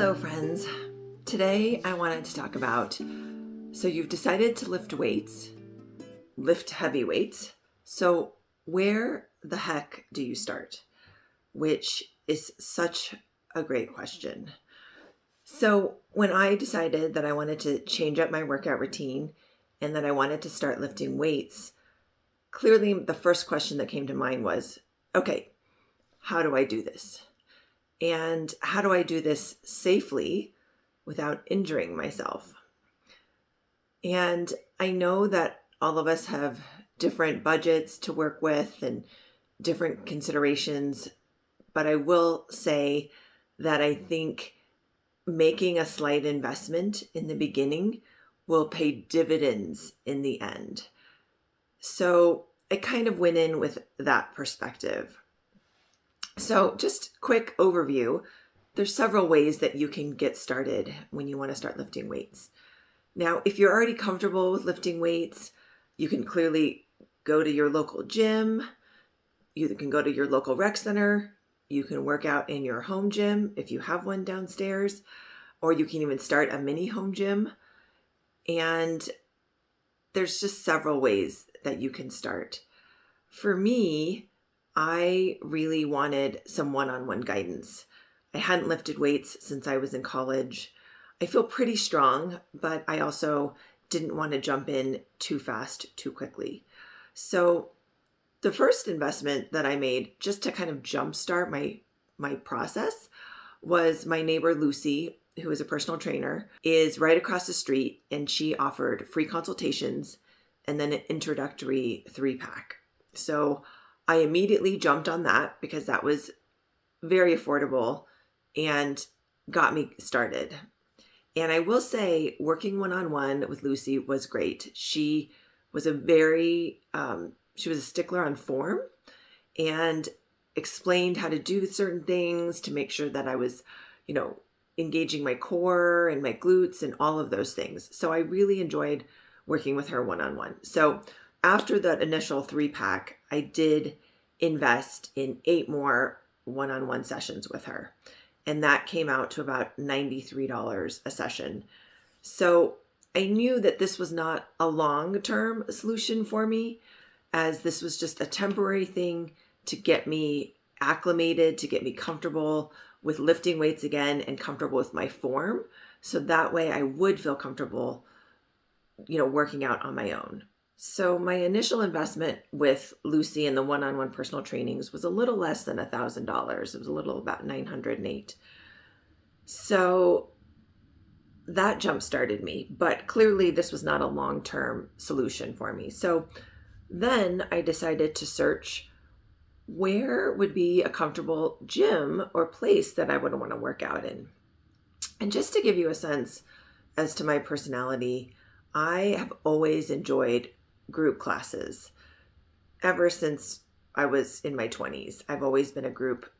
Hello, friends. Today I wanted to talk about, so you've decided to lift weights, lift heavy weights. So where the heck do you start? Which is such a great question. So when I decided that I wanted to change up my workout routine and that I wanted to start lifting weights, clearly the first question that came to mind was, okay, how do I do this? And how do I do this safely without injuring myself? And I know that all of us have different budgets to work with and different considerations, but I will say that I think making a slight investment in the beginning will pay dividends in the end. So I kind of went in with that perspective. So just quick overview. There's several ways that you can get started when you want to start lifting weights. Now, if you're already comfortable with lifting weights, you can clearly go to your local gym. You can go to your local rec center. You can work out in your home gym if you have one downstairs, or you can even start a mini home gym. And there's just several ways that you can start. For me, I really wanted some one-on-one guidance. I hadn't lifted weights since I was in college. I feel pretty strong, but I also didn't want to jump in too fast, too quickly. So the first investment that I made just to kind of jumpstart my process was my neighbor Lucy, who is a personal trainer, is right across the street, and she offered free consultations and then an introductory 3-pack. So I immediately jumped on that because that was very affordable and got me started. And I will say, working one-on-one with Lucy was great. She was she was a stickler on form and explained how to do certain things to make sure that I was, engaging my core and my glutes and all of those things. So I really enjoyed working with her one-on-one. So after that initial 3-pack, I did invest in 8 more one-on-one sessions with her. And that came out to about $93 a session. So I knew that this was not a long-term solution for me, as this was just a temporary thing to get me acclimated, to get me comfortable with lifting weights again and comfortable with my form. So that way I would feel comfortable, working out on my own. So my initial investment with Lucy and the one-on-one personal trainings was a little less than $1,000. It was a little about $908. So that jump-started me, but clearly this was not a long-term solution for me. So then I decided to search where would be a comfortable gym or place that I would want to work out in. And just to give you a sense as to my personality, I have always enjoyed group classes. Ever since I was in my 20s, I've always been a group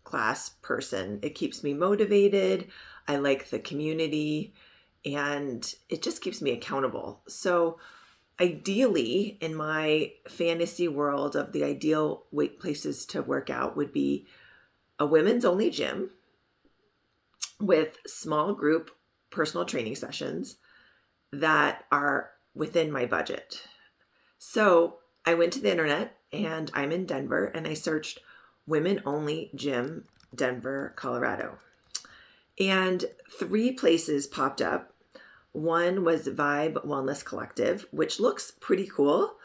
class person. It keeps me motivated. I like the community, and it just keeps me accountable. So ideally, in my fantasy world of the ideal weight places to work out would be a women's only gym with small group personal training sessions that are within my budget. So I went to the internet, and I'm in Denver, and I searched women only gym, Denver, Colorado. And 3 places popped up. One was Vibe Wellness Collective, which looks pretty cool.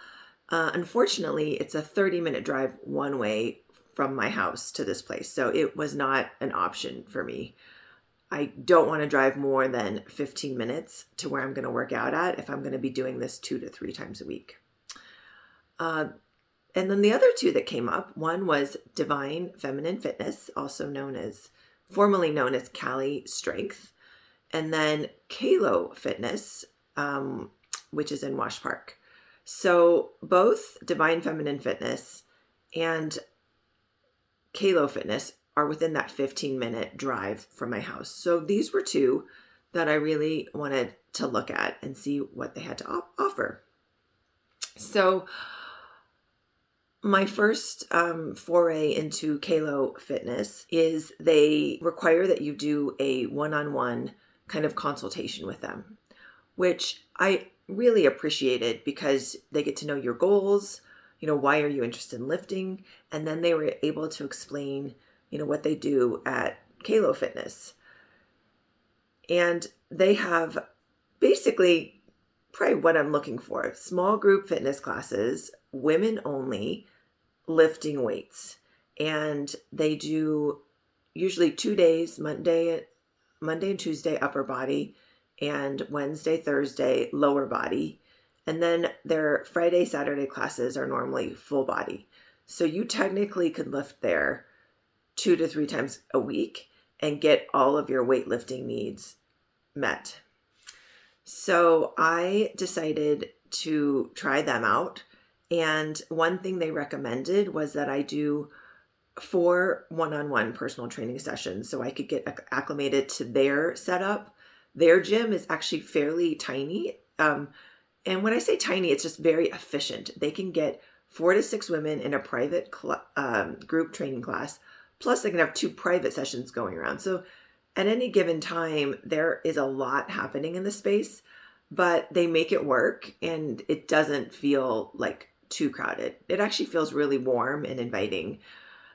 Unfortunately, it's a 30-minute drive one way from my house to this place. So it was not an option for me. I don't want to drive more than 15 minutes to where I'm going to work out at if I'm going to be doing this 2 to 3 times a week. And then the other 2 that came up, one was Divine Feminine Fitness, formerly known as Cali Strength, and then Kalo Fitness, which is in Wash Park. So both Divine Feminine Fitness and Kalo Fitness are within that 15-minute drive from my house. So these were 2 that I really wanted to look at and see what they had to offer. So My first foray into Kalo Fitness is they require that you do a one-on-one kind of consultation with them, which I really appreciated because they get to know your goals, why are you interested in lifting? And then they were able to explain, what they do at Kalo Fitness. And they have basically probably what I'm looking for: small group fitness classes, women only, lifting weights. And they do usually 2 days, Monday and Tuesday upper body, and Wednesday, Thursday lower body. And then their Friday, Saturday classes are normally full body. So you technically could lift there 2 to 3 times a week and get all of your weightlifting needs met. So I decided to try them out. And one thing they recommended was that I do 4 one-on-one personal training sessions so I could get acclimated to their setup. Their gym is actually fairly tiny. And when I say tiny, it's just very efficient. They can get 4 to 6 women in a private group training class. Plus, they can have 2 private sessions going around. So at any given time, there is a lot happening in the space, but they make it work and it doesn't feel like too crowded. It actually feels really warm and inviting.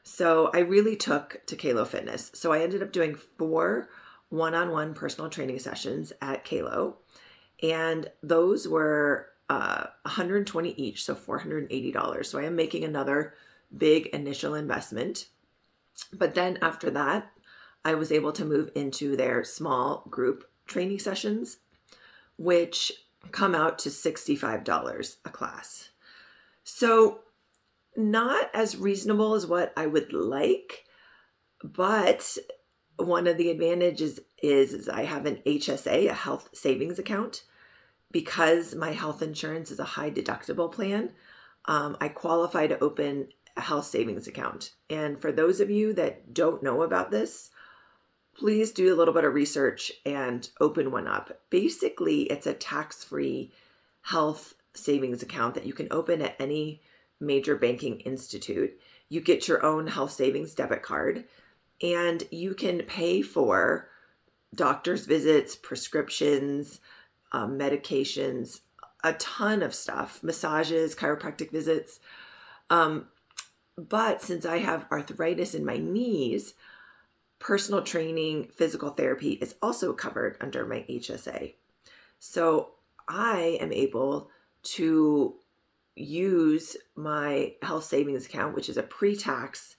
So I really took to Kalo Fitness. So I ended up doing 4 one-on-one personal training sessions at Kalo. And those were $120 each, so $480. So I am making another big initial investment. But then after that, I was able to move into their small group training sessions, which come out to $65 a class. So not as reasonable as what I would like, but one of the advantages is I have an HSA, a health savings account. Because my health insurance is a high deductible plan, I qualify to open a health savings account. And for those of you that don't know about this, please do a little bit of research and open one up. Basically, it's a tax-free health savings account that you can open at any major banking institute. You get your own health savings debit card, and you can pay for doctor's visits, prescriptions, medications, a ton of stuff, massages, chiropractic visits. But since I have arthritis in my knees, personal training, physical therapy is also covered under my HSA. So I am able to use my health savings account, which is a pre-tax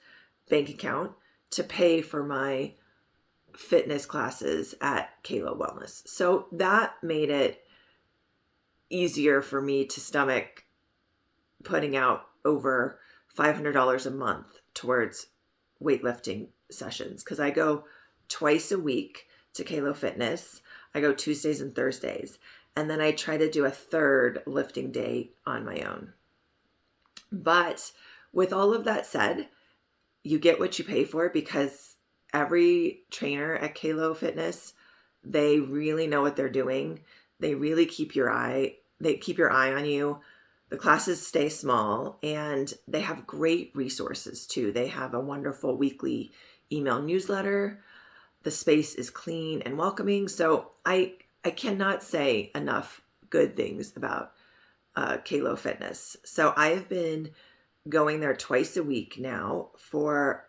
bank account, to pay for my fitness classes at Kalo Wellness. So that made it easier for me to stomach putting out over $500 a month towards weightlifting sessions, because I go twice a week to Kalo Fitness. I go Tuesdays and Thursdays, and then I try to do a third lifting day on my own. But with all of that said, you get what you pay for, because every trainer at Kalo Fitness, they really know what they're doing. They really keep your eye on you. The classes stay small, and they have great resources too. They have a wonderful weekly email newsletter. The space is clean and welcoming. So I cannot say enough good things about Kalo Fitness. So I have been going there twice a week now for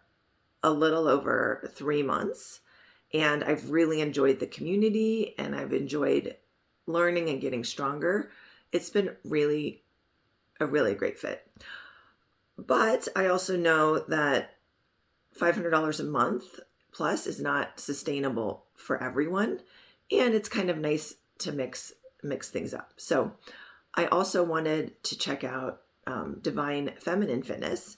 a little over 3 months. And I've really enjoyed the community, and I've enjoyed learning and getting stronger. It's been really a really great fit. But I also know that $500 a month plus is not sustainable for everyone. And it's kind of nice to mix things up. So I also wanted to check out Divine Feminine Fitness,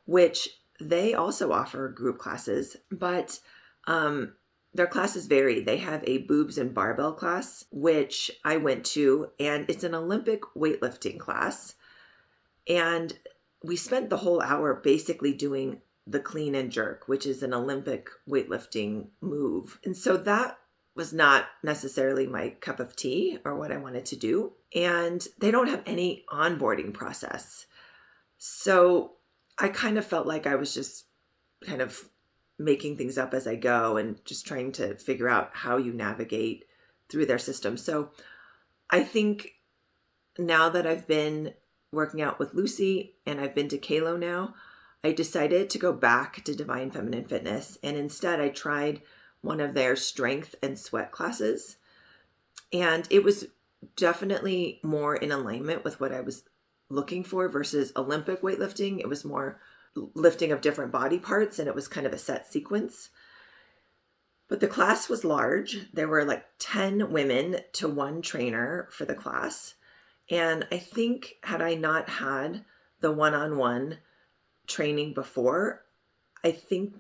which they also offer group classes, but their classes vary. They have a boobs and barbell class, which I went to, and it's an Olympic weightlifting class. And we spent the whole hour basically doing the clean and jerk, which is an Olympic weightlifting move. And so that was not necessarily my cup of tea or what I wanted to do. And they don't have any onboarding process. So I kind of felt like I was just kind of making things up as I go and just trying to figure out how you navigate through their system. So I think now that I've been working out with Lucy and I've been to Kalo now, I decided to go back to Divine Feminine Fitness. And instead, I tried one of their strength and sweat classes. And it was definitely more in alignment with what I was looking for versus Olympic weightlifting. It was more lifting of different body parts, and it was kind of a set sequence. But the class was large. There were like 10 women to one trainer for the class. And I think had I not had the one-on-one training before, I think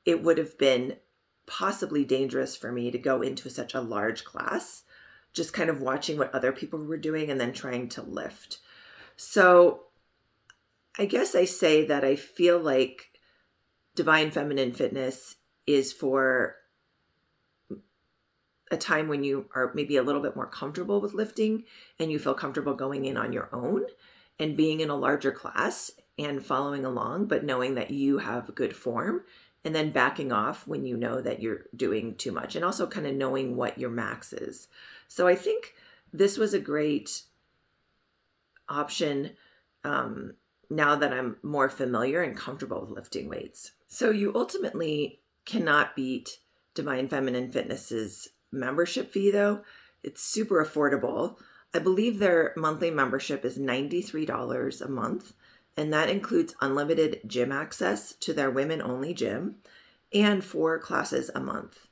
it would have been possibly dangerous for me to go into such a large class, just kind of watching what other people were doing and then trying to lift. So I guess I say that I feel like Divine Feminine Fitness is for a time when you are maybe a little bit more comfortable with lifting and you feel comfortable going in on your own and being in a larger class and following along, but knowing that you have good form, and then backing off when you know that you're doing too much, and also kind of knowing what your max is. So I think this was a great option now that I'm more familiar and comfortable with lifting weights. So you ultimately cannot beat Divine Feminine Fitness's membership fee, though. It's super affordable. I believe their monthly membership is $93 a month, and that includes unlimited gym access to their women-only gym and 4 classes a month.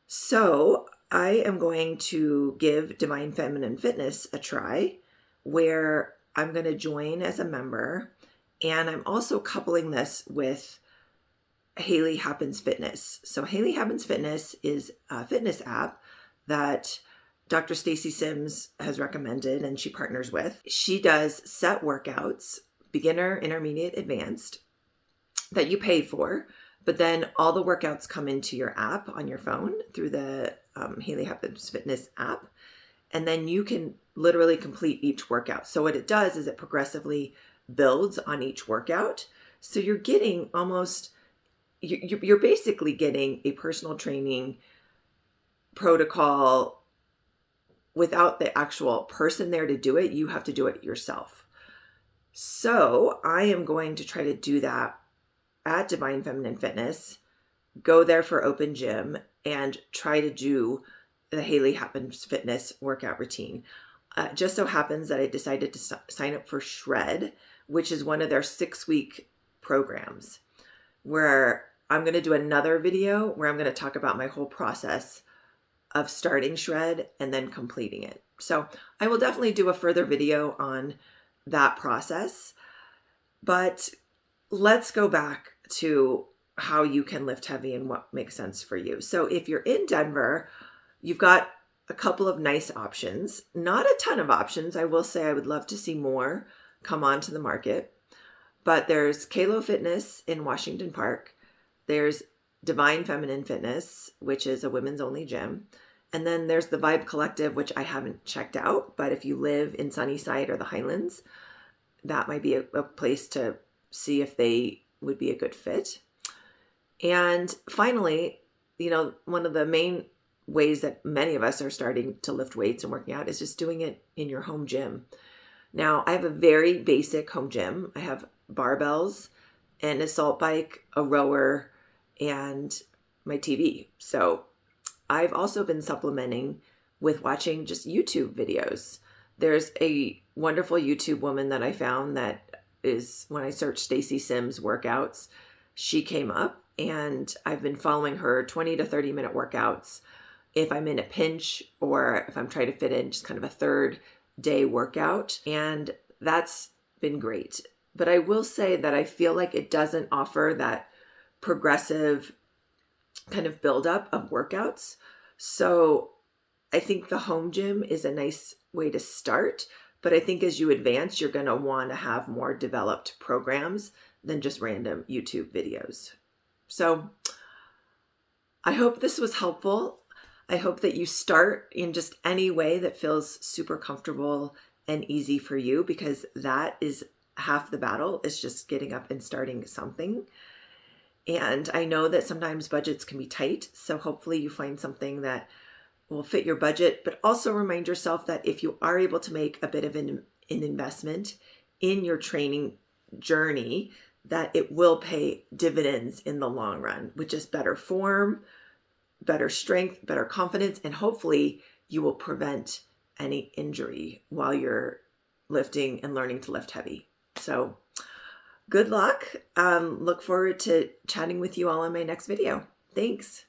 So I am going to give Divine Feminine Fitness a try, where I'm going to join as a member, and I'm also coupling this with Haley Happens Fitness. So Haley Happens Fitness is a fitness app that Dr. Stacy Sims has recommended and she partners with. She does set workouts, beginner, intermediate, advanced, that you pay for, but then all the workouts come into your app on your phone through the Haley Happens Fitness app. And then you can literally complete each workout. So what it does is it progressively builds on each workout. So you're getting almost, you're basically getting a personal training protocol without the actual person there to do it. You have to do it yourself. So I am going to try to do that at Divine Feminine Fitness, go there for open gym, and try to do the Haley Happens Fitness workout routine. Just so happens that I decided to sign up for Shred, which is one of their 6-week programs, where I'm going to do another video where I'm going to talk about my whole process of starting Shred and then completing it. So I will definitely do a further video on that process, but let's go back to how you can lift heavy and what makes sense for you. So if you're in Denver, you've got a couple of nice options, not a ton of options. I will say I would love to see more come onto the market, but there's Kalo Fitness in Washington Park. There's Divine Feminine Fitness, which is a women's only gym. And then there's the Vibe Collective, which I haven't checked out, but if you live in Sunnyside or the Highlands, that might be a place to see if they would be a good fit. And finally, one of the main ways that many of us are starting to lift weights and working out is just doing it in your home gym. Now, I have a very basic home gym. I have barbells, an assault bike, a rower, and my TV. So I've also been supplementing with watching just YouTube videos. There's a wonderful YouTube woman that I found that is, when I searched Stacy Sims workouts, she came up, and I've been following her 20 to 30 minute workouts if I'm in a pinch or if I'm trying to fit in just kind of a third day workout. And that's been great. But I will say that I feel like it doesn't offer that progressive kind of buildup of workouts. So I think the home gym is a nice way to start. But I think as you advance, you're going to want to have more developed programs than just random YouTube videos. So I hope this was helpful. I hope that you start in just any way that feels super comfortable and easy for you, because that is half the battle is just getting up and starting something. And I know that sometimes budgets can be tight, so hopefully you find something that will fit your budget, but also remind yourself that if you are able to make a bit of an investment in your training journey, that it will pay dividends in the long run, which is better form, better strength, better confidence, and hopefully you will prevent any injury while you're lifting and learning to lift heavy. So good luck. Look forward to chatting with you all in my next video. Thanks.